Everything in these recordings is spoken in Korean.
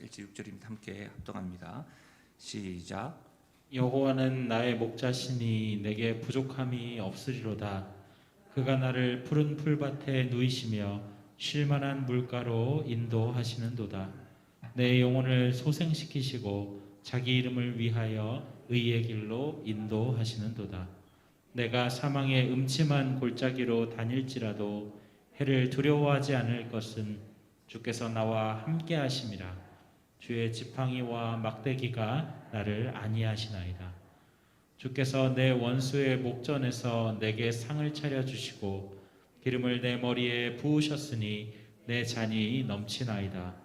1절 6절입니다. 함께 합독합니다. 시작. 여호와는 나의 목자시니 내게 부족함이 없으리로다. 그가 나를 푸른 풀밭에 누이시며 쉴만한 물가로 인도하시는도다. 내 영혼을 소생시키시고 자기 이름을 위하여 의의 길로 인도하시는도다. 내가 사망의 음침한 골짜기로 다닐지라도 해를 두려워하지 않을 것은 주께서 나와 함께 하심이라. 주의 지팡이와 막대기가 나를 안위하시나이다. 주께서 내 원수의 목전에서 내게 상을 차려주시고 기름을 내 머리에 부으셨으니 내 잔이 넘치나이다.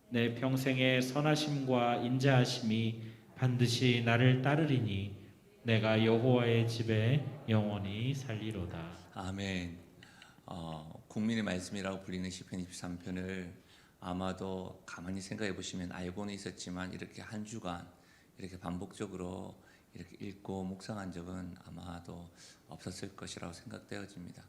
내 평생의 선하심과 인자하심이 반드시 나를 따르리니 내가 여호와의 집에 영원히 살리로다. 아멘. 국민의 말씀이라고 불리는 시편 23편을 아마도 가만히 생각해 보시면 알고는 있었지만 이렇게 한 주간 이렇게 반복적으로 이렇게 읽고 묵상한 적은 아마도 없었을 것이라고 생각되어집니다.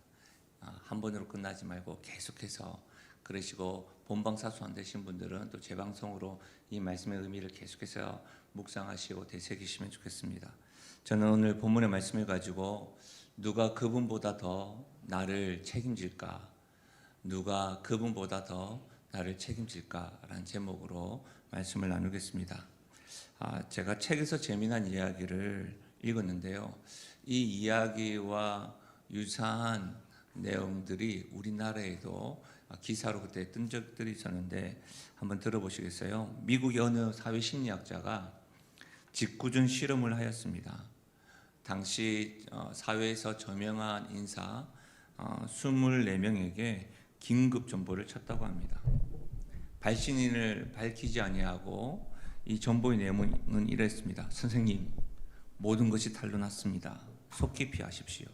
한 번으로 끝나지 말고 계속해서 그러시고 본방사수 안 되신 분들은 또 재방송으로 이 말씀의 의미를 계속해서 묵상하시고 되새기시면 좋겠습니다. 저는 오늘 본문의 말씀을 가지고 누가 그분보다 더 나를 책임질까? 누가 그분보다 더 나를 책임질까라는 제목으로 말씀을 나누겠습니다. 제가 책에서 재미난 이야기를 읽었는데요. 이 이야기와 유사한 내용들이 우리나라에도 기사로 그때 뜬 적들이 있었는데 한번 들어보시겠어요? 미국의 어느 사회심리학자가 직구준 실험을 하였습니다. 당시 사회에서 저명한 인사 24명에게 긴급 정보를 쳤다고 합니다. 발신인을 밝히지 아니하고 이 정보의 내용은 이랬습니다. 선생님, 모든 것이 탄로 났습니다. 속히 피하십시오.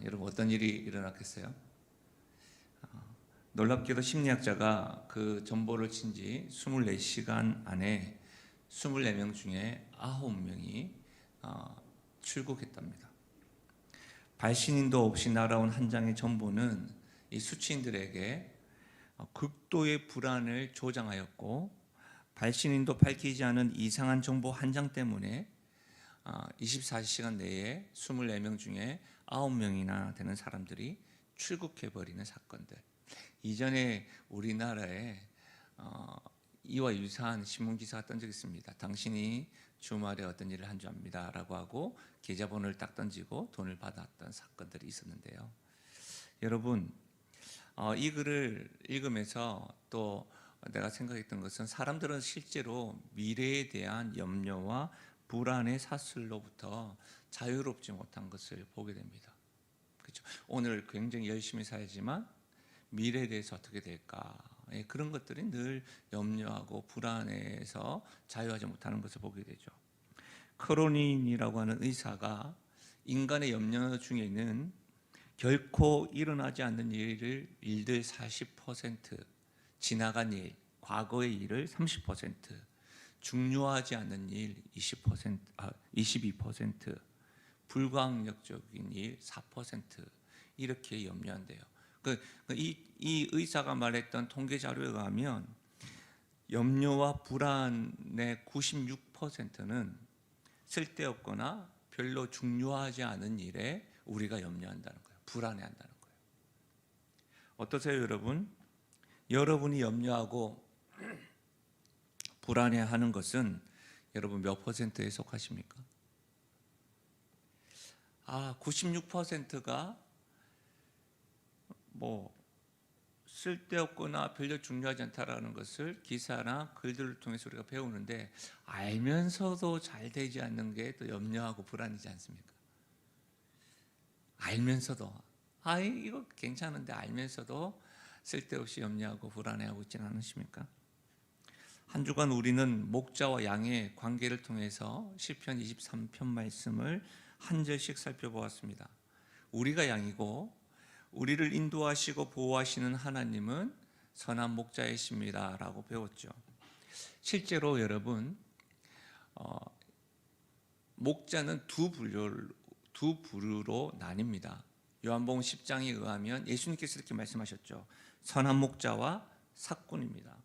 여러분 어떤 일이 일어났겠어요? 놀랍게도 심리학자가 그 정보를 친 지 24시간 안에 24명 중에 9명이 출국했답니다. 발신인도 없이 날아온 한 장의 정보는 이 수취인들에게 극도의 불안을 조장하였고 발신인도 밝히지 않은 이상한 정보 한 장 때문에 24시간 내에 24명 중에 9명이나 되는 사람들이 출국해버리는 사건들. 이전에 우리나라에 이와 유사한 신문기사가 떤 적이 있습니다. 당신이 주말에 어떤 일을 한 줄 압니다 라고 하고 계좌번호를 딱 던지고 돈을 받았던 사건들이 있었는데요. 여러분 이 글을 읽으면서 또 내가 생각했던 것은 사람들은 실제로 미래에 대한 염려와 불안의 사슬로부터 자유롭지 못한 것을 보게 됩니다. 그렇죠? 오늘 굉장히 열심히 살지만 미래에 대해서 어떻게 될까? 그런 것들이 늘 염려하고 불안해서 자유하지 못하는 것을 보게 되죠. 크로닌이라고 하는 의사가 인간의 염려 중에는 결코 일어나지 않는 일들 40%, 지나간 일, 과거의 일을 30%, 중요하지 않는 일 22%, 불가항력적인 일 4% 이렇게 염려한대요. 이 의사가 말했던 통계 자료에 가면 염려와 불안의 96%는 쓸데없거나 별로 중요하지 않은 일에 우리가 염려한다는 거예요. 불안해한다는 거예요. 어떠세요, 여러분? 여러분이 염려하고 불안해하는 것은 여러분 몇 퍼센트에 속하십니까? 96%가 쓸데없거나 별로 중요하지 않다라는 것을 기사나 글들을 통해서 우리가 배우는데 알면서도 잘 되지 않는 게 또 염려하고 불안이지 않습니까? 알면서도 이거 괜찮은데 알면서도 쓸데없이 염려하고 불안해하고 있지는 않으십니까? 한 주간 우리는 목자와 양의 관계를 통해서 시편 23편 말씀을 한 절씩 살펴보았습니다. 우리가 양이고 우리를 인도하시고 보호하시는 하나님은 선한 목자이십니다 라고 배웠죠. 실제로 여러분 목자는 두 부류로 나뉩니다. 요한복음 10장에 의하면 예수님께서 이렇게 말씀하셨죠. 선한 목자와 삭군입니다.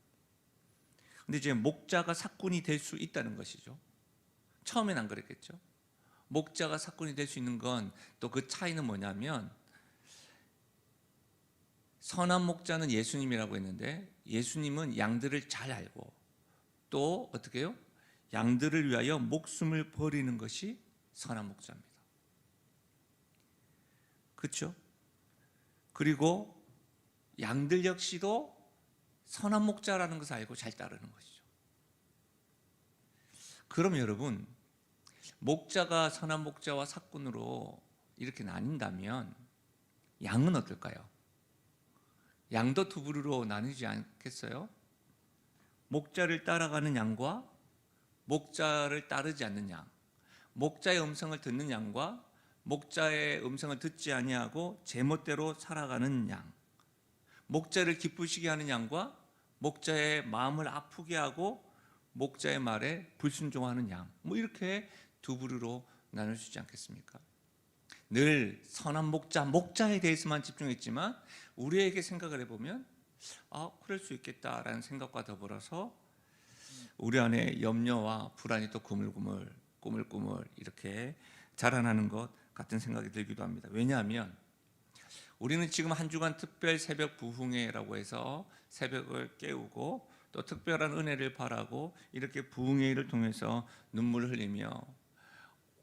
근데 이제 목자가 사꾼이 될 수 있다는 것이죠. 처음엔 안 그랬겠죠. 목자가 사꾼이 될 수 있는 건 또 그 차이는 뭐냐면, 선한 목자는 예수님이라고 했는데 예수님은 양들을 잘 알고 또 어떻게 해요? 양들을 위하여 목숨을 버리는 것이 선한 목자입니다. 그렇죠? 그리고 양들 역시도 선한 목자라는 것을 알고 잘 따르는 것이죠. 그럼 여러분, 목자가 선한 목자와 사꾼으로 이렇게 나뉜다면 양은 어떨까요? 양도 두 부류로 나뉘지 않겠어요? 목자를 따라가는 양과 목자를 따르지 않는 양, 목자의 음성을 듣는 양과 목자의 음성을 듣지 아니하고 제멋대로 살아가는 양, 목자를 기쁘시게 하는 양과 목자의 마음을 아프게 하고 목자의 말에 불순종하는 양, 이렇게 두 부류로 나눌 수 있지 않겠습니까? 늘 선한 목자에 대해서만 집중했지만 우리에게 생각을 해보면 그럴 수 있겠다라는 생각과 더불어서 우리 안에 염려와 불안이 또 꾸물꾸물 이렇게 자라나는 것 같은 생각이 들기도 합니다. 왜냐하면 우리는 지금 한 주간 특별 새벽 부흥회라고 해서 새벽을 깨우고 또 특별한 은혜를 바라고 이렇게 부흥회를 통해서 눈물을 흘리며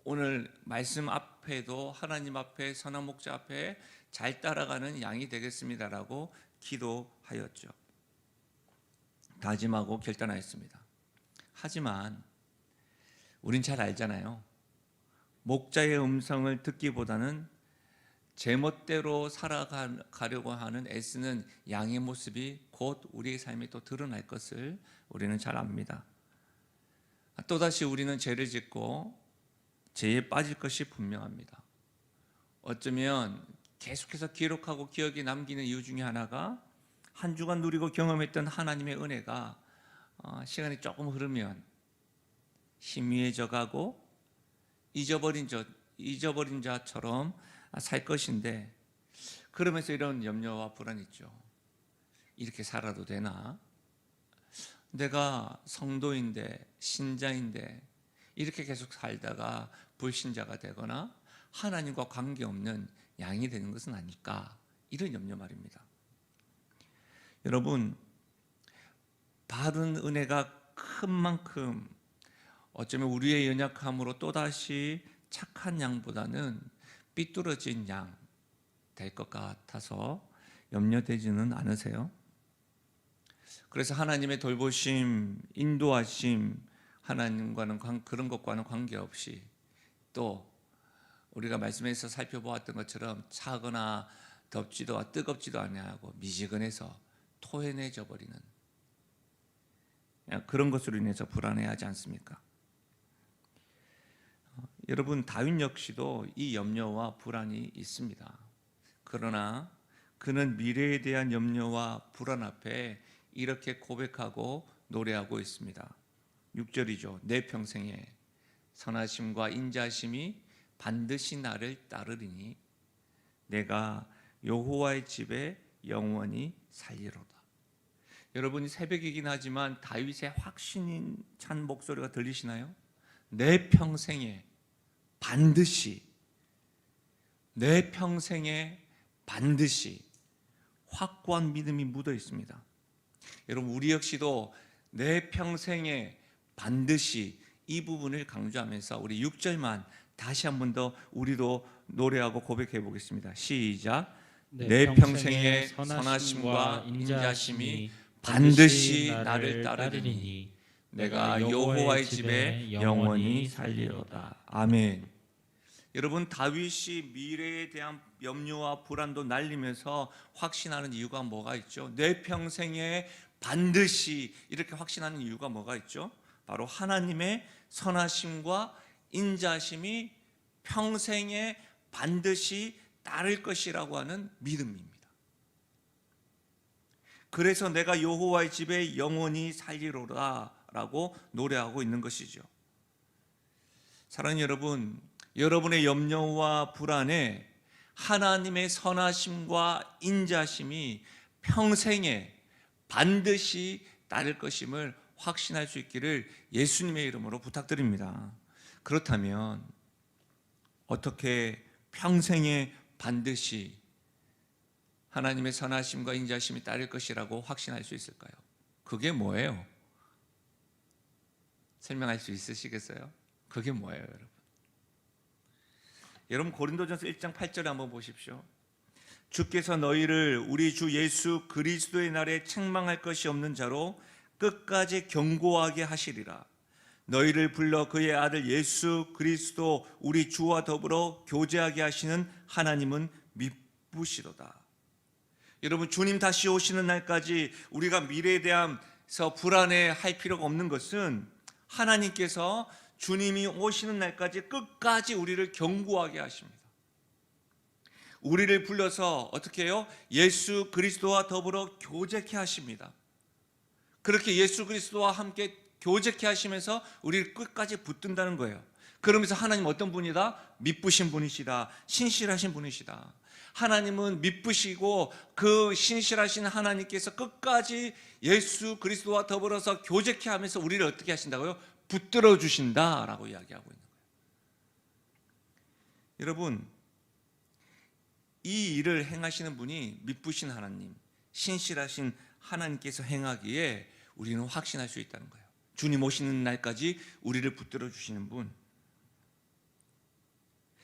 오늘 말씀 앞에도 하나님 앞에 선한 목자 앞에 잘 따라가는 양이 되겠습니다라고 기도하였죠. 다짐하고 결단하였습니다. 하지만 우린 잘 알잖아요. 목자의 음성을 듣기보다는 제멋대로 살아가려고 하는 애쓰는 양의 모습이 곧 우리의 삶에 또 드러날 것을 우리는 잘 압니다. 또다시 우리는 죄를 짓고 죄에 빠질 것이 분명합니다. 어쩌면 계속해서 기록하고 기억에 남기는 이유 중에 하나가 한 주간 누리고 경험했던 하나님의 은혜가 시간이 조금 흐르면 희미해져 가고 잊어버린 자처럼 살 것인데, 그러면서 이런 염려와 불안이 있죠. 이렇게 살아도 되나? 내가 성도인데 신자인데 이렇게 계속 살다가 불신자가 되거나 하나님과 관계없는 양이 되는 것은 아닐까, 이런 염려 말입니다. 여러분, 받은 은혜가 큰 만큼 어쩌면 우리의 연약함으로 또다시 착한 양보다는 삐뚤어진 양 될 것 같아서 염려되지는 않으세요? 그래서 하나님의 돌보심, 인도하심, 하나님과는 그런 것과는 관계없이 또 우리가 말씀에서 살펴보았던 것처럼 차거나 덥지도 뜨겁지도 아니하고 미지근해서 토해내져 버리는 그런 것으로 인해서 불안해하지 않습니까? 여러분, 다윗 역시도 이 염려와 불안이 있습니다. 그러나 그는 미래에 대한 염려와 불안 앞에 이렇게 고백하고 노래하고 있습니다. 6절이죠. 내 평생에 선하심과 인자심이 반드시 나를 따르리니 내가 여호와의 집에 영원히 살리로다. 여러분이 새벽이긴 하지만 다윗의 확신인 찬 목소리가 들리시나요? 내 평생에 반드시, 내 평생에 반드시, 확고한 믿음이 묻어 있습니다. 여러분, 우리 역시도 내 평생에 반드시 이 부분을 강조하면서 우리 6절만 다시 한 번 더 우리도 노래하고 고백해 보겠습니다. 시작. 내 평생에 선하심과 인자심이 반드시 나를 따르리니 내가 여호와의 집에 영원히 살리로다. 아멘. 여러분, 다윗이 미래에 대한 염려와 불안도 날리면서 확신하는 이유가 뭐가 있죠? 내 평생에 반드시 이렇게 확신하는 이유가 뭐가 있죠? 바로 하나님의 선하심과 인자심이 평생에 반드시 따를 것이라고 하는 믿음입니다. 그래서 내가 여호와의 집에 영원히 살리로다 라고 노래하고 있는 것이죠. 사랑하는 여러분, 여러분의 염려와 불안에 하나님의 선하심과 인자심이 평생에 반드시 따를 것임을 확신할 수 있기를 예수님의 이름으로 부탁드립니다. 그렇다면 어떻게 평생에 반드시 하나님의 선하심과 인자심이 따를 것이라고 확신할 수 있을까요? 그게 뭐예요? 설명할 수 있으시겠어요? 그게 뭐예요, 여러분? 여러분 고린도전서 1장 8절에 한번 보십시오. 주께서 너희를 우리 주 예수 그리스도의 날에 책망할 것이 없는 자로 끝까지 경고하게 하시리라. 너희를 불러 그의 아들 예수 그리스도 우리 주와 더불어 교제하게 하시는 하나님은 미쁘시도다. 여러분 주님 다시 오시는 날까지 우리가 미래에 대해서 불안해할 필요가 없는 것은 하나님께서 주님이 오시는 날까지 끝까지 우리를 경고하게 하십니다. 우리를 불러서 어떻게 해요? 예수 그리스도와 더불어 교제케 하십니다. 그렇게 예수 그리스도와 함께 교제케 하시면서 우리를 끝까지 붙든다는 거예요. 그러면서 하나님 어떤 분이다? 미쁘신 분이시다. 신실하신 분이시다. 하나님은 미쁘시고 그 신실하신 하나님께서 끝까지 예수 그리스도와 더불어서 교제케 하면서 우리를 어떻게 하신다고요? 붙들어 주신다라고 이야기하고 있는 거예요. 여러분, 이 일을 행하시는 분이 미쁘신 하나님, 신실하신 하나님께서 행하기에 우리는 확신할 수 있다는 거예요. 주님 오시는 날까지 우리를 붙들어 주시는 분.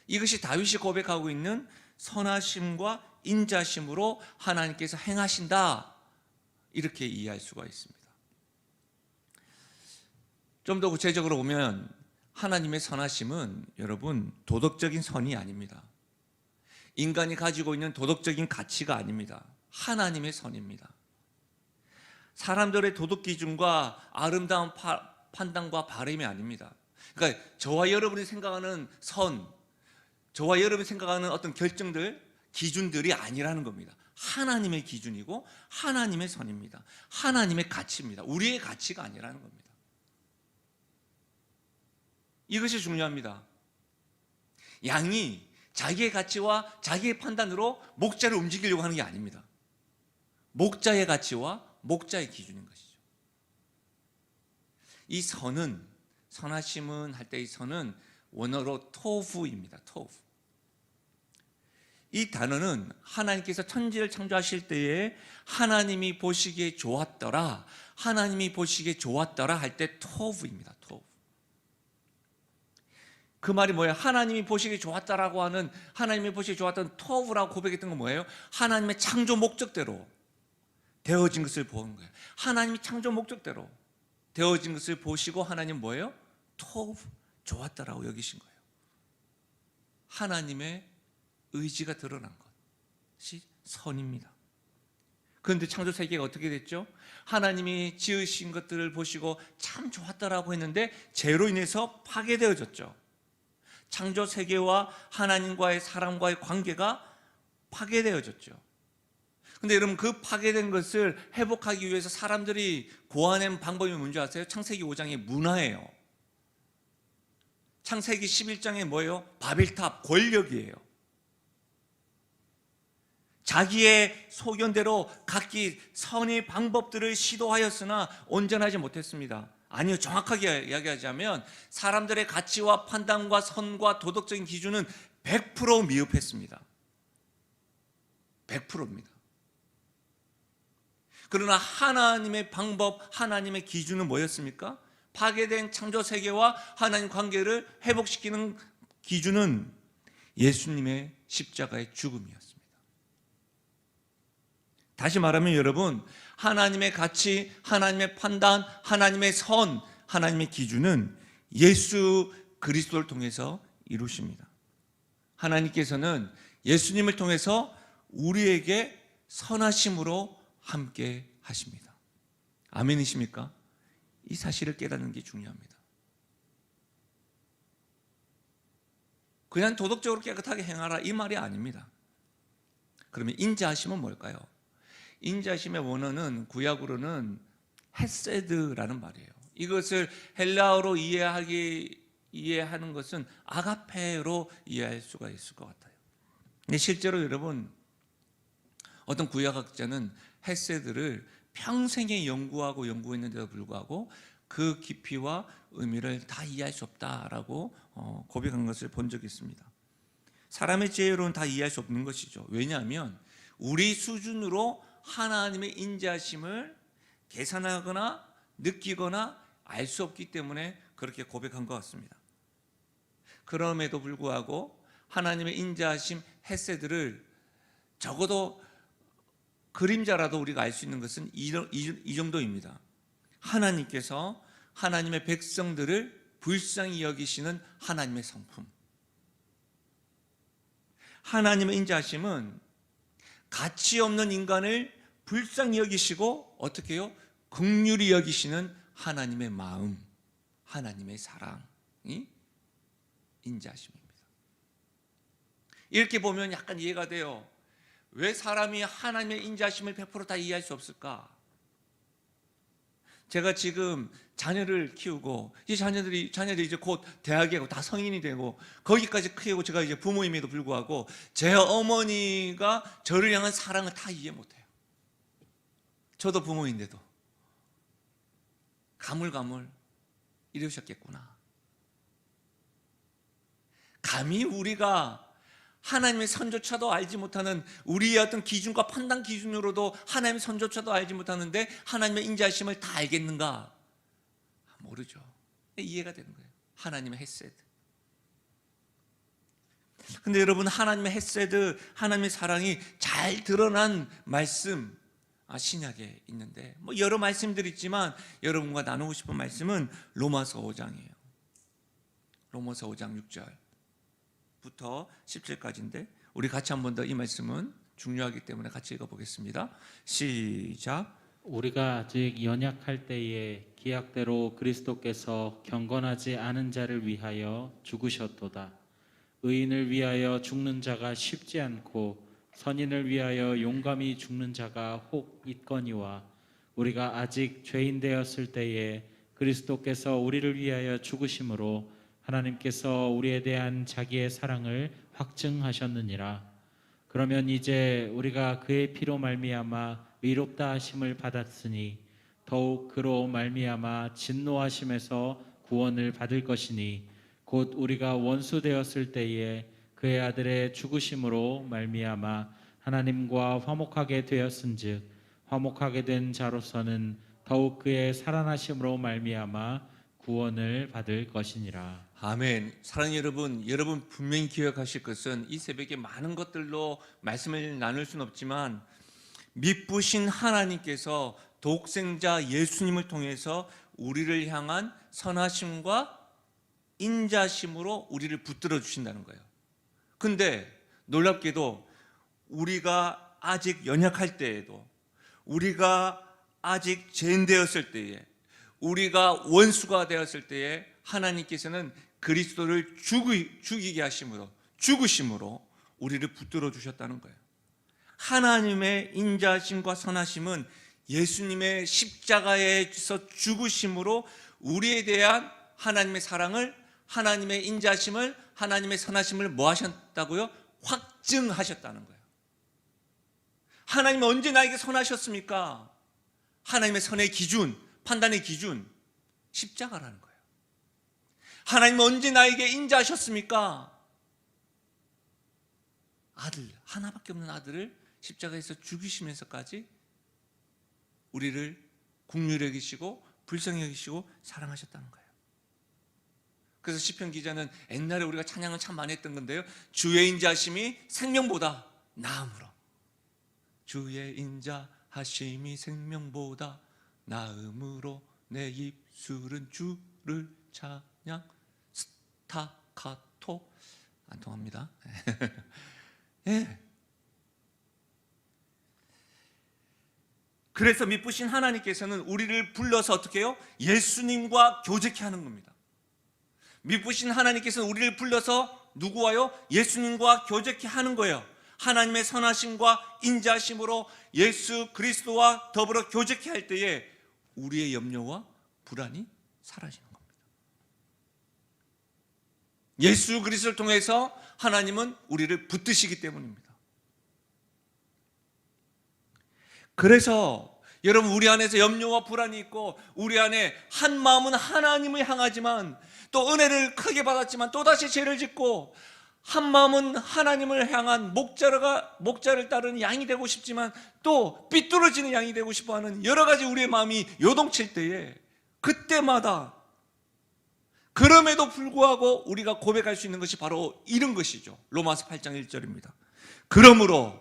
이것이 다윗이 고백하고 있는 선하심과 인자심으로 하나님께서 행하신다, 이렇게 이해할 수가 있습니다. 좀 더 구체적으로 보면 하나님의 선하심은 여러분 도덕적인 선이 아닙니다. 인간이 가지고 있는 도덕적인 가치가 아닙니다. 하나님의 선입니다. 사람들의 도덕 기준과 아름다운 판단과 바람이 아닙니다. 그러니까 저와 여러분이 생각하는 선, 저와 여러분이 생각하는 어떤 결정들, 기준들이 아니라는 겁니다. 하나님의 기준이고 하나님의 선입니다. 하나님의 가치입니다. 우리의 가치가 아니라는 겁니다. 이것이 중요합니다. 양이 자기의 가치와 자기의 판단으로 목자를 움직이려고 하는 게 아닙니다. 목자의 가치와 목자의 기준인 것이죠. 이 선은, 선하심은 할 때 이 선은 원어로 토후입니다. 토후. 이 단어는 하나님께서 천지를 창조하실 때에 하나님이 보시기에 좋았더라, 하나님이 보시기에 좋았더라 할 때 토후입니다. 토후. 그 말이 뭐예요? 하나님이 보시기에 좋았다라고 하는, 하나님이 보시기에 좋았던 토후라고 고백했던 건 뭐예요? 하나님의 창조 목적대로 되어진 것을 보는 거예요. 하나님이 창조 목적대로 되어진 것을 보시고 하나님 뭐예요? 토후, 좋았다라고 여기신 거예요. 하나님의 의지가 드러난 것이 선입니다. 그런데 창조 세계가 어떻게 됐죠? 하나님이 지으신 것들을 보시고 참 좋았다라고 했는데 죄로 인해서 파괴되어졌죠. 창조 세계와 하나님과의, 사람과의 관계가 파괴되어졌죠. 근데 여러분, 그 파괴된 것을 회복하기 위해서 사람들이 고안한 방법이 뭔지 아세요? 창세기 5장의 문화예요. 창세기 11장에 뭐예요? 바벨탑, 권력이에요. 자기의 소견대로 각기 선의 방법들을 시도하였으나 온전하지 못했습니다. 아니요, 정확하게 이야기하자면 사람들의 가치와 판단과 선과 도덕적인 기준은 100% 미흡했습니다. 100%입니다. 그러나 하나님의 방법, 하나님의 기준은 뭐였습니까? 파괴된 창조 세계와 하나님 관계를 회복시키는 기준은 예수님의 십자가의 죽음이었습니다. 다시 말하면 여러분, 하나님의 가치, 하나님의 판단, 하나님의 선, 하나님의 기준은 예수 그리스도를 통해서 이루십니다. 하나님께서는 예수님을 통해서 우리에게 선하심으로 함께 하십니다. 아멘이십니까? 이 사실을 깨닫는 게 중요합니다. 그냥 도덕적으로 깨끗하게 행하라, 이 말이 아닙니다. 그러면 인자하심은 뭘까요? 인자하심의 원어는 구약으로는 헤세드라는 말이에요. 이것을 헬라어로 이해하는 것은 아가페로 이해할 수가 있을 것 같아요. 근데 실제로 여러분, 어떤 구약학자는 헤세드를 평생에 연구했는데도 불구하고 그 깊이와 의미를 다 이해할 수 없다라고 고백한 것을 본 적이 있습니다. 사람의 지혜로는 다 이해할 수 없는 것이죠. 왜냐하면 우리 수준으로 하나님의 인자하심을 계산하거나 느끼거나 알 수 없기 때문에 그렇게 고백한 것 같습니다. 그럼에도 불구하고 하나님의 인자하심 헤세드를 적어도 그림자라도 우리가 알 수 있는 것은 이 정도입니다. 하나님께서 하나님의 백성들을 불쌍히 여기시는 하나님의 성품. 하나님의 인자하심은 가치 없는 인간을 불쌍히 여기시고 어떻게 해요? 긍휼히 여기시는 하나님의 마음, 하나님의 사랑이 인자하심입니다. 이렇게 보면 약간 이해가 돼요. 왜 사람이 하나님의 인자하심을 100% 다 이해할 수 없을까? 제가 지금 자녀를 키우고 이 자녀들이 이제 곧 대학에 가고 다 성인이 되고 거기까지 키우고 제가 이제 부모임에도 불구하고 제 어머니가 저를 향한 사랑을 다 이해 못해요. 저도 부모인데도 가물가물 이러셨겠구나. 감히 우리가 하나님의 선조차도 알지 못하는 우리의 어떤 기준과 판단 기준으로도 하나님의 선조차도 알지 못하는데 하나님의 인자하심을 다 알겠는가? 모르죠. 이해가 되는 거예요. 하나님의 헤세드. 근데 여러분, 하나님의 헤세드, 하나님의 사랑이 잘 드러난 말씀 신약에 있는데 여러 말씀들이 있지만 여러분과 나누고 싶은 말씀은 로마서 5장이에요. 로마서 5장 6절부터 10절까지인데 우리 같이 한 번 더 이 말씀은 중요하기 때문에 같이 읽어보겠습니다. 시작. 우리가 아직 연약할 때에 기약대로 그리스도께서 경건하지 않은 자를 위하여 죽으셨도다. 의인을 위하여 죽는 자가 쉽지 않고 선인을 위하여 용감히 죽는 자가 혹 있거니와 우리가 아직 죄인 되었을 때에 그리스도께서 우리를 위하여 죽으심으로 하나님께서 우리에 대한 자기의 사랑을 확증하셨느니라. 그러면 이제 우리가 그의 피로 말미암아 의롭다 하심을 받았으니 더욱 그로 말미암아 진노하심에서 구원을 받을 것이니 곧 우리가 원수 되었을 때에 그의 아들의 죽으심으로 말미암아 하나님과 화목하게 되었은즉 화목하게 된 자로서는 더욱 그의 살아나심으로 말미암아 구원을 받을 것이니라. 아멘. 사랑하는 여러분 분명히 기억하실 것은 이 새벽에 많은 것들로 말씀을 나눌 수는 없지만 미쁘신 하나님께서 독생자 예수님을 통해서 우리를 향한 선하심과 인자심으로 우리를 붙들어 주신다는 거예요. 근데 놀랍게도 우리가 아직 연약할 때에도, 우리가 아직 죄인 되었을 때에, 우리가 원수가 되었을 때에 하나님께서는 그리스도를 죽이게 하심으로, 죽으심으로 우리를 붙들어 주셨다는 거예요. 하나님의 인자심과 선하심은 예수님의 십자가에서 죽으심으로 우리에 대한 하나님의 사랑을, 하나님의 인자심을, 하나님의 선하심을 뭐 하셨다고요? 확증하셨다는 거예요. 하나님은 언제 나에게 선하셨습니까? 하나님의 선의 기준, 판단의 기준, 십자가라는 거예요. 하나님은 언제 나에게 인자하셨습니까? 아들, 하나밖에 없는 아들을 십자가에서 죽이시면서까지 우리를 긍휼히 여기시고 불쌍히 여기시고 사랑하셨다는 거예요. 그래서 시편 기자는 옛날에 우리가 찬양을 참 많이 했던 건데요, 주의 인자하심이 생명보다 나음으로, 주의 인자하심이 생명보다 나음으로 내 입술은 주를 찬양. 스타카토 안 통합니다. 예. 그래서 미쁘신 하나님께서는 우리를 불러서 어떻게 해요? 예수님과 교제케 하는 겁니다. 미쁘신 하나님께서는 우리를 불러서 누구와요? 예수님과 교제케 하는 거예요. 하나님의 선하심과 인자심으로 예수 그리스도와 더불어 교제케 할 때에 우리의 염려와 불안이 사라지는 겁니다. 예수 그리스도를 통해서 하나님은 우리를 붙드시기 때문입니다. 그래서 여러분, 우리 안에서 염려와 불안이 있고 우리 안에 한 마음은 하나님을 향하지만 또 은혜를 크게 받았지만 또다시 죄를 짓고, 한 마음은 하나님을 향한 목자를 따르는 양이 되고 싶지만 또 삐뚤어지는 양이 되고 싶어하는 여러 가지 우리의 마음이 요동칠 때에, 그때마다 그럼에도 불구하고 우리가 고백할 수 있는 것이 바로 이런 것이죠. 로마서 8장 1절입니다. 그러므로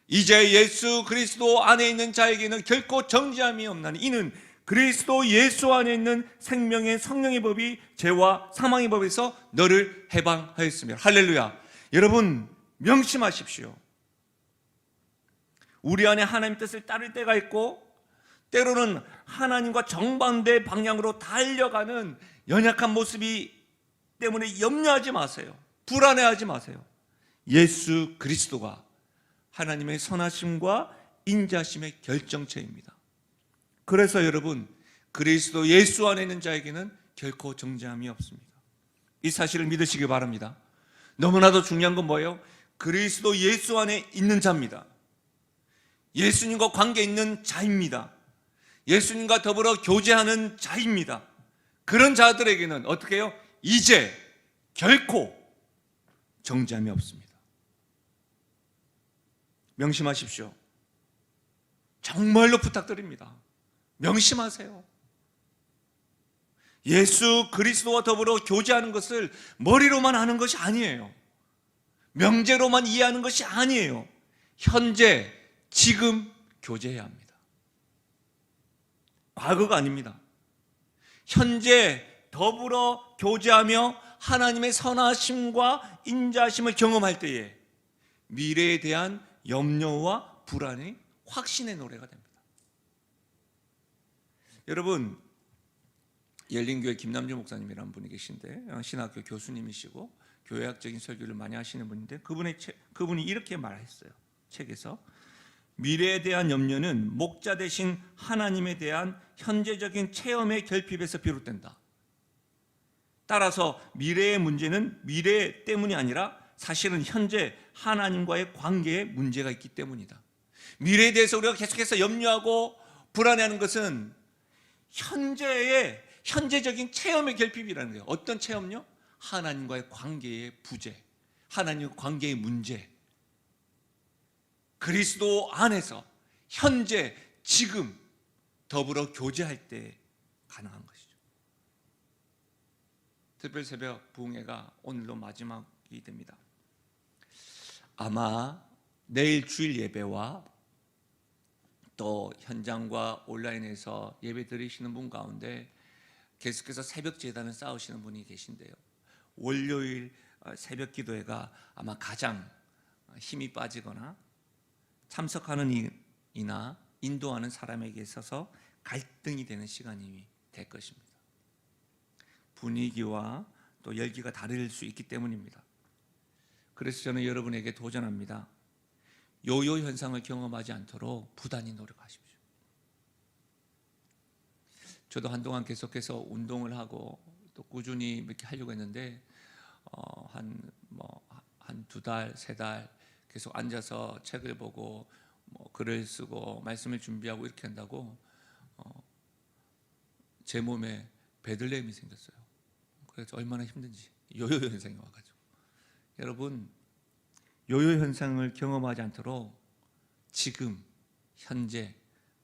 이제 예수 그리스도 안에 있는 자에게는 결코 정죄함이 없나니 이는 그리스도 예수 안에 있는 생명의 성령의 법이 죄와 사망의 법에서 너를 해방하였으며. 할렐루야. 여러분, 명심하십시오. 우리 안에 하나님의 뜻을 따를 때가 있고 때로는 하나님과 정반대 방향으로 달려가는 연약한 모습이 때문에 염려하지 마세요. 불안해하지 마세요. 예수 그리스도가 하나님의 선하심과 인자심의 결정체입니다. 그래서 여러분, 그리스도 예수 안에 있는 자에게는 결코 정죄함이 없습니다. 이 사실을 믿으시기 바랍니다. 너무나도 중요한 건 뭐예요? 그리스도 예수 안에 있는 자입니다. 예수님과 관계 있는 자입니다. 예수님과 더불어 교제하는 자입니다. 그런 자들에게는 어떻게 해요? 이제 결코 정죄함이 없습니다. 명심하십시오. 정말로 부탁드립니다. 명심하세요. 예수 그리스도와 더불어 교제하는 것을 머리로만 하는 것이 아니에요. 명제로만 이해하는 것이 아니에요. 현재, 지금 교제해야 합니다. 과거가 아닙니다. 현재 더불어 교제하며 하나님의 선하심과 인자심을 경험할 때에 미래에 대한 염려와 불안이 확신의 노래가 됩니다. 여러분, 열린교회 김남주 목사님이라는 분이 계신데, 신학교 교수님이시고 교회학적인 설교를 많이 하시는 분인데, 그분이 이렇게 말했어요. 책에서 미래에 대한 염려는 목자 되신 하나님에 대한 현재적인 체험의 결핍에서 비롯된다. 따라서 미래의 문제는 미래 때문이 아니라 사실은 현재 하나님과의 관계에 문제가 있기 때문이다. 미래에 대해서 우리가 계속해서 염려하고 불안해하는 것은 현재적인 체험의 결핍이라는 거예요. 어떤 체험요? 하나님과의 관계의 부재, 하나님과 관계의 문제. 그리스도 안에서 현재, 지금 더불어 교제할 때 가능한 것이죠. 특별 새벽 부흥회가 오늘로 마지막이 됩니다. 아마 내일 주일 예배와 또 현장과 온라인에서 예배 드리시는 분 가운데 계속해서 새벽 제단을 쌓으시는 분이 계신데요, 월요일 새벽 기도회가 아마 가장 힘이 빠지거나 참석하는 이나 인도하는 사람에게 있어서 갈등이 되는 시간이 될 것입니다. 분위기와 또 열기가 다를 수 있기 때문입니다. 그래서 저는 여러분에게 도전합니다. 요요 현상을 경험하지 않도록 부단히 노력하십시오. 저도 한동안 계속해서 운동을 하고 또 꾸준히 이렇게 하려고 했는데 한 2달, 3달 계속 앉아서 책을 보고 글을 쓰고 말씀을 준비하고 이렇게 한다고 제 몸에 베들레헴이 생겼어요. 그래서 얼마나 힘든지, 요요 현상이 와가지고. 여러분, 요요 현상을 경험하지 않도록 지금 현재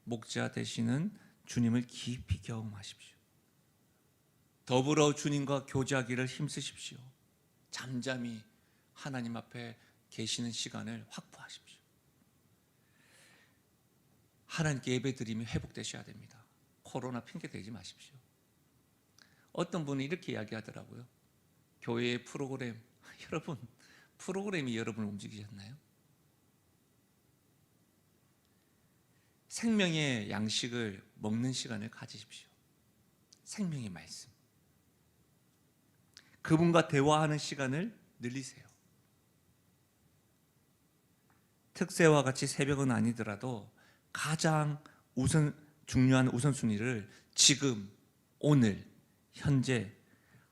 목자 되시는 주님을 깊이 경험하십시오. 더불어 주님과 교제하기를 힘쓰십시오. 잠잠히 하나님 앞에 계시는 시간을 확보하십시오. 하나님께 예배드림이 회복되셔야 됩니다. 코로나 핑계 대지 마십시오. 어떤 분이 이렇게 이야기하더라고요. 교회의 프로그램, 여러분, 프로그램이 여러분을 움직이셨나요? 생명의 양식을 먹는 시간을 가지십시오. 생명의 말씀, 그분과 대화하는 시간을 늘리세요. 특세와 같이 새벽은 아니더라도 가장 중요한 우선순위를 지금, 오늘, 현재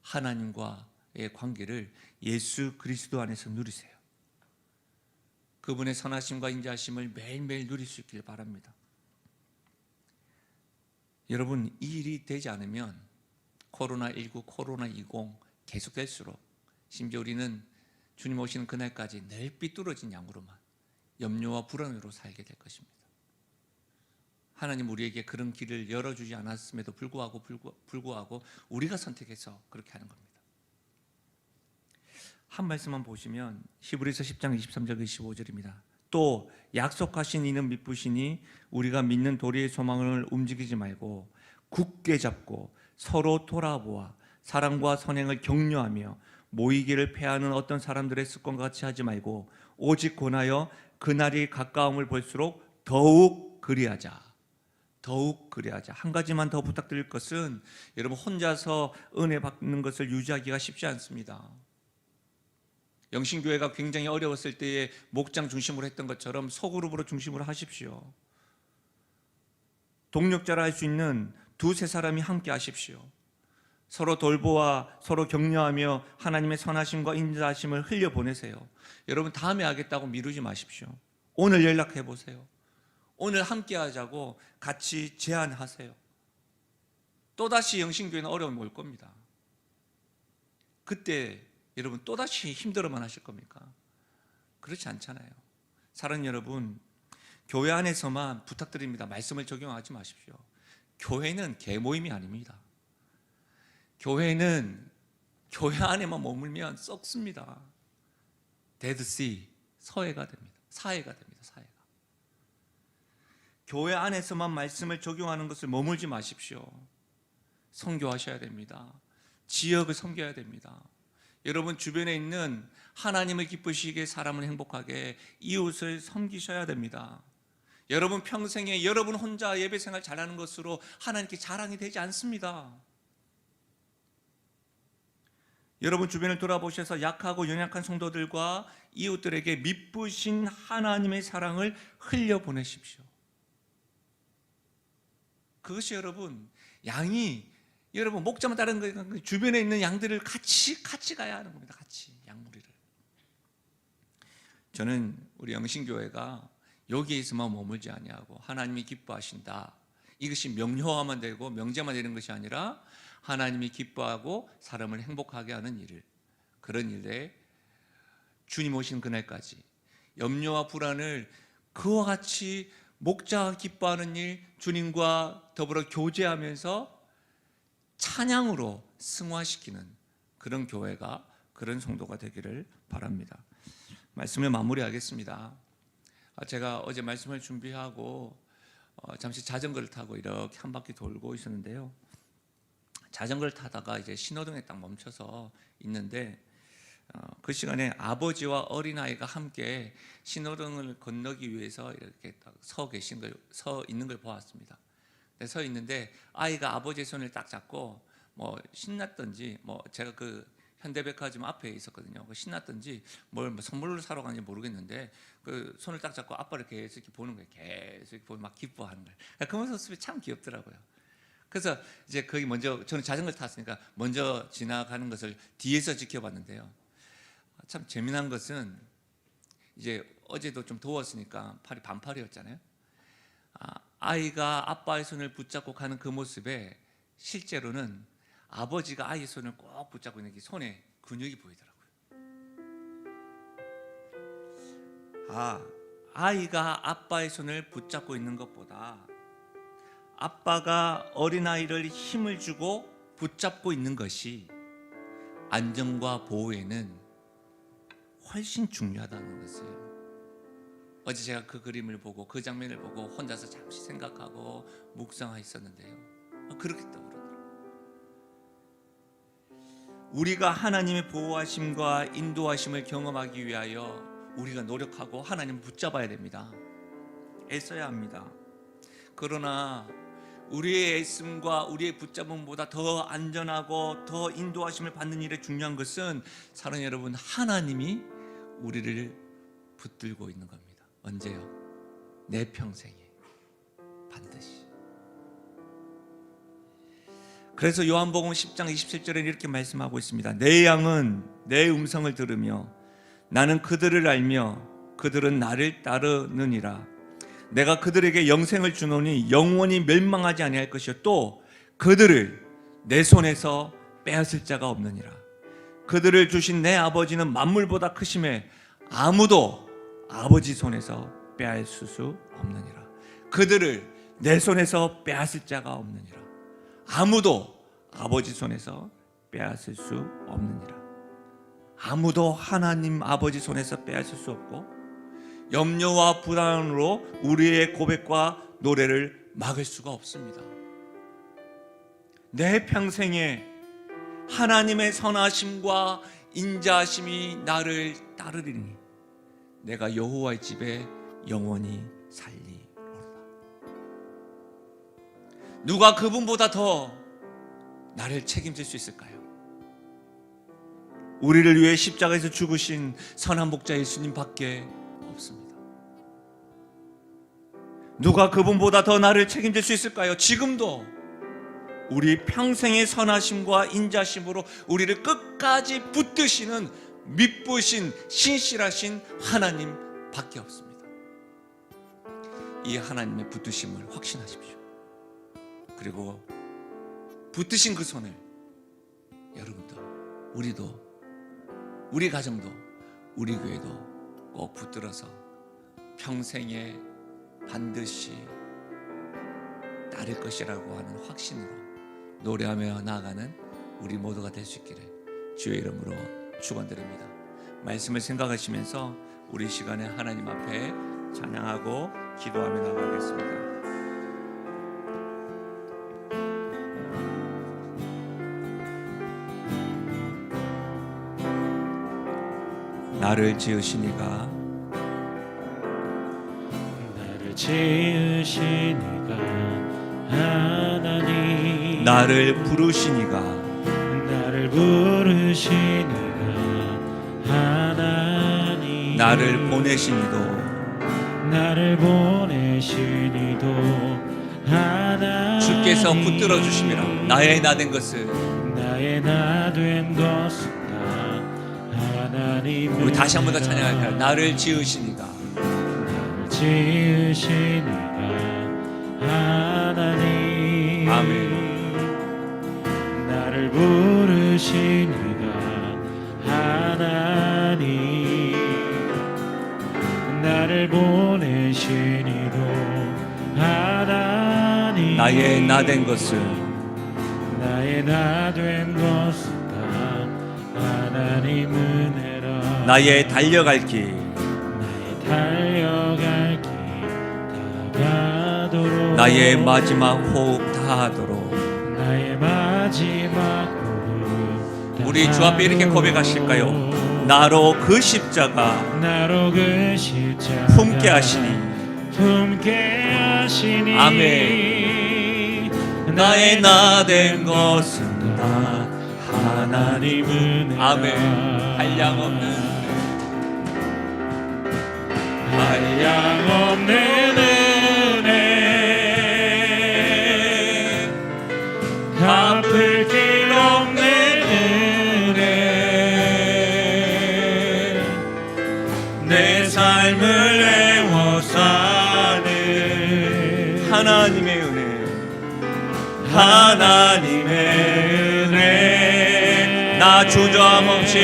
하나님과의 관계를 예수 그리스도 안에서 누리세요. 그분의 선하심과 인자하심을 매일매일 누릴 수 있길 바랍니다. 여러분, 이 일이 되지 않으면 코로나19, 코로나20 계속될수록 심지어 우리는 주님 오시는 그날까지 늘 삐뚤어진 양으로만 염려와 불안으로 살게 될 것입니다. 하나님 우리에게 그런 길을 열어주지 않았음에도 불구하고 우리가 선택해서 그렇게 하는 겁니다. 한 말씀만 보시면 히브리서 10장 23절 25절입니다. 또 약속하신 이는 믿으시니 우리가 믿는 도리의 소망을 움직이지 말고 굳게 잡고 서로 돌아보아 사랑과 선행을 격려하며 모이기를 패하는 어떤 사람들의 습관과 같이 하지 말고 오직 권하여 그날이 가까움을 볼수록 더욱 그리하자. 한 가지만 더 부탁드릴 것은 여러분, 혼자서 은혜 받는 것을 유지하기가 쉽지 않습니다. 영신교회가 굉장히 어려웠을 때에 목장 중심으로 했던 것처럼 소그룹으로 중심으로 하십시오. 동력자라 할 수 있는 두세 사람이 함께 하십시오. 서로 돌보아 서로 격려하며 하나님의 선하심과 인자하심을 흘려보내세요. 여러분, 다음에 하겠다고 미루지 마십시오. 오늘 연락해 보세요. 오늘 함께 하자고 같이 제안하세요. 또다시 영신교회는 어려움이 올 겁니다. 그때 여러분 또다시 힘들어만 하실 겁니까? 그렇지 않잖아요. 사랑하는 여러분, 교회 안에서만 부탁드립니다. 말씀을 적용하지 마십시오. 교회는 개모임이 아닙니다. 교회는 교회 안에만 머물면 썩습니다. 데드씨, 서해가 됩니다. 사해가 됩니다. 사해가. 교회 안에서만 말씀을 적용하는 것을 머물지 마십시오. 선교하셔야 됩니다. 지역을 섬겨야 됩니다. 여러분 주변에 있는 하나님을 기쁘시게, 사람을 행복하게, 이웃을 섬기셔야 됩니다. 여러분 평생에 여러분 혼자 예배 생활 잘하는 것으로 하나님께 자랑이 되지 않습니다. 여러분 주변을 돌아보셔서 약하고 연약한 성도들과 이웃들에게 미쁘신 하나님의 사랑을 흘려보내십시오. 그것이 여러분, 양이 여러분 목자만 따르는 거예요. 주변에 있는 양들을 같이 가야 하는 겁니다. 같이 양무리를. 저는 우리 영신교회가 여기에서만 머물지 아니하고 하나님이 기뻐하신다, 이것이 명료화만 되고 명제만 되는 것이 아니라 하나님이 기뻐하고 사람을 행복하게 하는 일을, 그런 일에 주님 오신 그날까지 염려와 불안을 그와 같이 목자가 기뻐하는 일, 주님과 더불어 교제하면서 찬양으로 승화시키는 그런 교회가, 그런 성도가 되기를 바랍니다. 말씀을 마무리하겠습니다. 제가 어제 말씀을 준비하고 잠시 자전거를 타고 이렇게 한 바퀴 돌고 있었는데요. 자전거를 타다가 이제 신호등에 딱 멈춰서 있는데 그 시간에 아버지와 어린아이가 함께 신호등을 건너기 위해서 이렇게 딱 서 있는 걸 보았습니다. 서 있는데 아이가 아버지의 손을 딱 잡고 신났던지, 제가 그 현대백화점 앞에 있었거든요. 신났던지 뭘 선물로 사러 가는지 모르겠는데 그 손을 딱 잡고 아빠를 계속 이렇게 보는 거예요. 계속 이렇게 보면 막 기뻐하는 거예요. 그 모습이 참 귀엽더라고요. 그래서 이제 거기 먼저, 저는 자전거를 탔으니까 먼저 지나가는 것을 뒤에서 지켜봤는데요. 참 재미난 것은 이제 어제도 좀 더웠으니까 팔이 반팔이었잖아요. 아이가 아빠의 손을 붙잡고 가는 그 모습에 실제로는 아버지가 아이의 손을 꼭 붙잡고 있는 게 손에 근육이 보이더라고요. 아이가 아빠의 손을 붙잡고 있는 것보다 아빠가 어린아이를 힘을 주고 붙잡고 있는 것이 안정과 보호에는 훨씬 중요하다는 것을 어제 제가 그 그림을 보고, 그 장면을 보고 혼자서 잠시 생각하고 묵상했었는데요. 그렇게 떠오르더라고요. 우리가 하나님의 보호하심과 인도하심을 경험하기 위하여 우리가 노력하고 하나님을 붙잡아야 됩니다. 애써야 합니다. 그러나 우리의 애씀과 우리의 붙잡음보다 더 안전하고 더 인도하심을 받는 일에 중요한 것은, 사랑하는 여러분, 하나님이 우리를 붙들고 있는 겁니다. 언제요? 내 평생에 반드시. 그래서 요한복음 10장 27절에 이렇게 말씀하고 있습니다. 내 양은 내 음성을 들으며 나는 그들을 알며 그들은 나를 따르느니라. 내가 그들에게 영생을 주노니 영원히 멸망하지 아니할 것이요 또 그들을 내 손에서 빼앗을 자가 없느니라. 그들을 주신 내 아버지는 만물보다 크심에 아무도 아버지 손에서 빼앗을 수 없느니라. 그들을 내 손에서 빼앗을 자가 없느니라. 아무도 아버지 손에서 빼앗을 수 없느니라. 아무도 하나님 아버지 손에서 빼앗을 수 없고 염려와 불안으로 우리의 고백과 노래를 막을 수가 없습니다. 내 평생에 하나님의 선하심과 인자하심이 나를 따르리니 내가 여호와의 집에 영원히 살리로다. 누가 그분보다 더 나를 책임질 수 있을까요? 우리를 위해 십자가에서 죽으신 선한 목자 예수님밖에 없습니다. 누가 그분보다 더 나를 책임질 수 있을까요? 지금도 우리 평생의 선하심과 인자심으로 우리를 끝까지 붙드시는 믿부신 신실하신 하나님밖에 없습니다. 이 하나님의 붙드심을 확신하십시오. 그리고 붙드신 그 손을 여러분도, 우리도, 우리 가정도, 우리 교회도 꼭 붙들어서 평생에 반드시 따를 것이라고 하는 확신으로 노래하며 나아가는 우리 모두가 될 수 있기를 주의 이름으로 축원드립니다. 말씀을 생각하시면서 우리 시간에 하나님 앞에 찬양하고 기도하며 나아가겠습니다. 나를 지으시니가 하나님 나를 부르시니가 하나님 나를 보내시니도 하나님 주께서 붙들어 주심이라. 나의 나된 것을 우리 다시 한 번 더 찬양할까요? 나를 지으시니가 하나님 아멘. 나를 부르시니가 하나님 나를 보내시니도 하나님 나의 나된 것을 다 하나님 은혜라. 나의 달려갈 길 다가도록 나의 마지막 호흡 다하도록 우리 주 앞에 이렇게 고백하실까요? 나로 그 십자가 품게 하시니 아멘. 나의 나된 것은 다 하나님은 아멘. 한량없는 은혜 갚을 길 없는 은혜 내 삶을 애워 사는 하나님의 은혜 하나님의 은혜 나 주저함 없이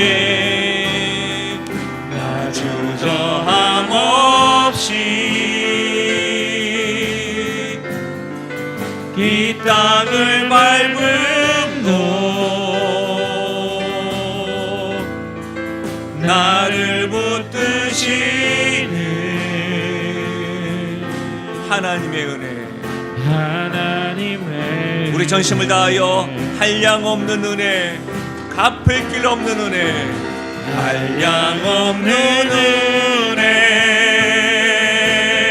이 땅을 밟음도 나를 붙드시는 하나님의 은혜 하나님의 우리 전심을 다하여 한량없는 은혜 갚을 길 없는 은혜 한량없는 은혜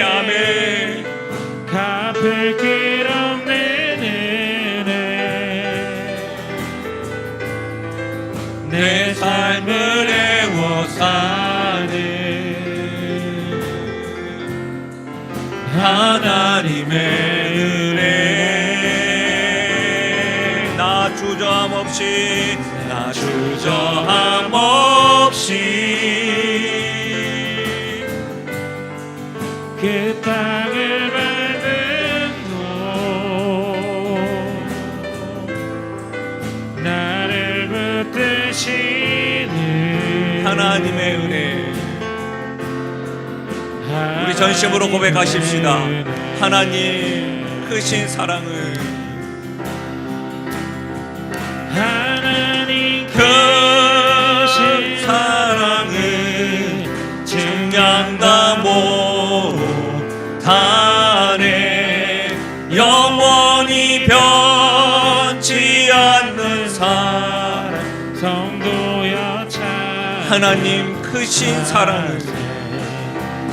아멘 갚을 길 없는 은혜 내 삶을 애워 사는 하나님의 은혜 나 주저함 없이 그 땅을 하나님의 은혜. 우리 전심으로 고백하십시다. 하나님 크신 사랑을, 하나님 그 사랑을 증량다 못하네. 영원히 변치 않는 사랑, 성도여 참 하나님 크신 사랑을,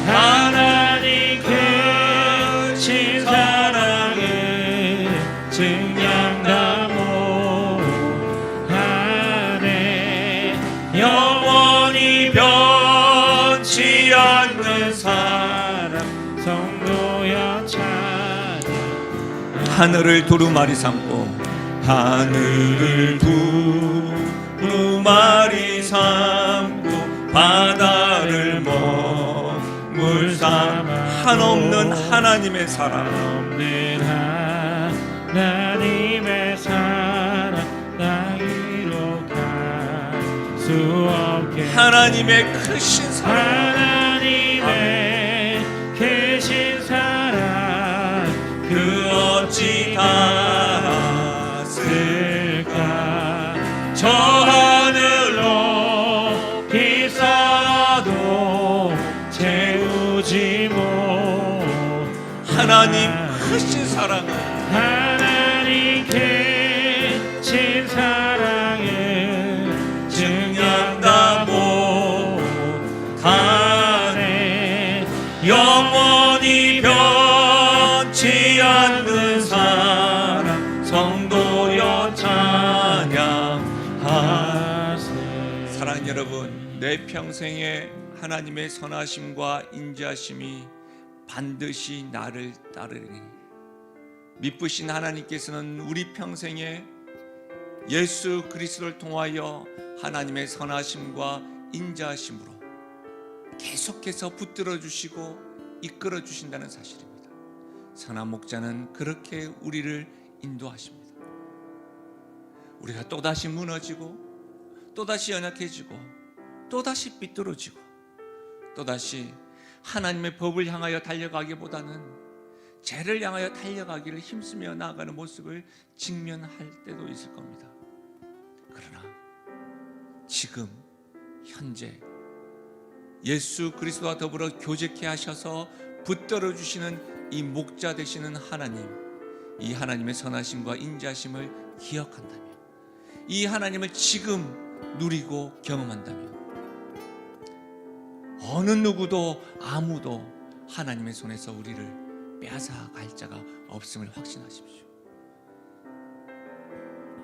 하나님 크신 사랑을 증량다 못하네. 영원히 변치 않는 사랑, 성도여 찬양. 하늘을 두루마리 삼고, 하늘을 두루마리 삼고 바다를 먹물 삼아 한없는 하나님의 사랑, 없는 하나님의 사랑 나 이룩할 수 없게. 하나님의 크신 사랑, 하나님의 크신 사랑 그 어찌 닿았을까. 저 하늘로 기사도 채우지 못. 하나님 크신 사랑을, 하나님 크신 사랑을 증량다 못하네. 영원히 변치 않는 사랑, 성도여 찬양하세. 사랑하는 여러분, 내 평생에 하나님의 선하심과 인자심이 반드시 나를 따르리니, 미쁘신 하나님께서는 우리 평생에 예수 그리스도를 통하여 하나님의 선하심과 인자심으로 계속해서 붙들어 주시고 이끌어 주신다는 사실입니다. 선한 목자는 그렇게 우리를 인도하십니다. 우리가 또다시 무너지고 또다시 연약해지고 또다시 삐뚤어지고 또다시 하나님의 법을 향하여 달려가기보다는 죄를 향하여 달려가기를 힘쓰며 나아가는 모습을 직면할 때도 있을 겁니다. 그러나 지금 현재 예수 그리스도와 더불어 교제케 하셔서 붙들어 주시는 이 목자 되시는 하나님, 이 하나님의 선하심과 인자심을 기억한다면, 이 하나님을 지금 누리고 경험한다면 어느 누구도 아무도 하나님의 손에서 우리를 빼앗아 갈 자가 없음을 확신하십시오.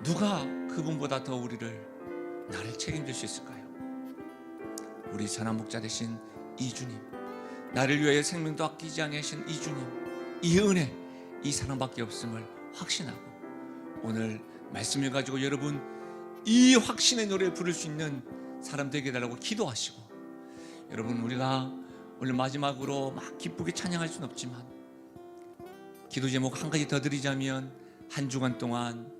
누가 그분보다 더 우리를, 나를 책임질 수 있을까요? 우리 선한 목자 되신 이 주님, 나를 위하여 생명도 아끼지 아니하신 이 주님, 이 은혜, 이 사랑밖에 없음을 확신하고 오늘 말씀을 가지고 여러분 이 확신의 노래 부를 수 있는 사람 되게 해달라고 기도하시고, 여러분 우리가 오늘 마지막으로 막 기쁘게 찬양할 수는 없지만 기도 제목 한 가지 더 드리자면, 한 주간 동안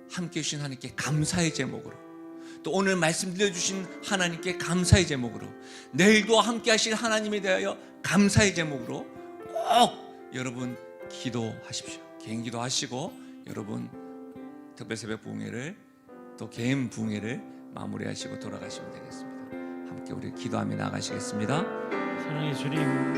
함께 해주신 하나님께 감사의 제목으로, 또 오늘 말씀 들려주신 하나님께 감사의 제목으로, 내일도 함께 하실 하나님에 대하여 감사의 제목으로 꼭 여러분 기도하십시오. 개인 기도하시고 여러분 특별새벽 부흥회를, 또 개인 부흥회를 마무리하시고 돌아가시면 되겠습니다. 함께 우리 기도하며 나가시겠습니다. 사랑의 주님,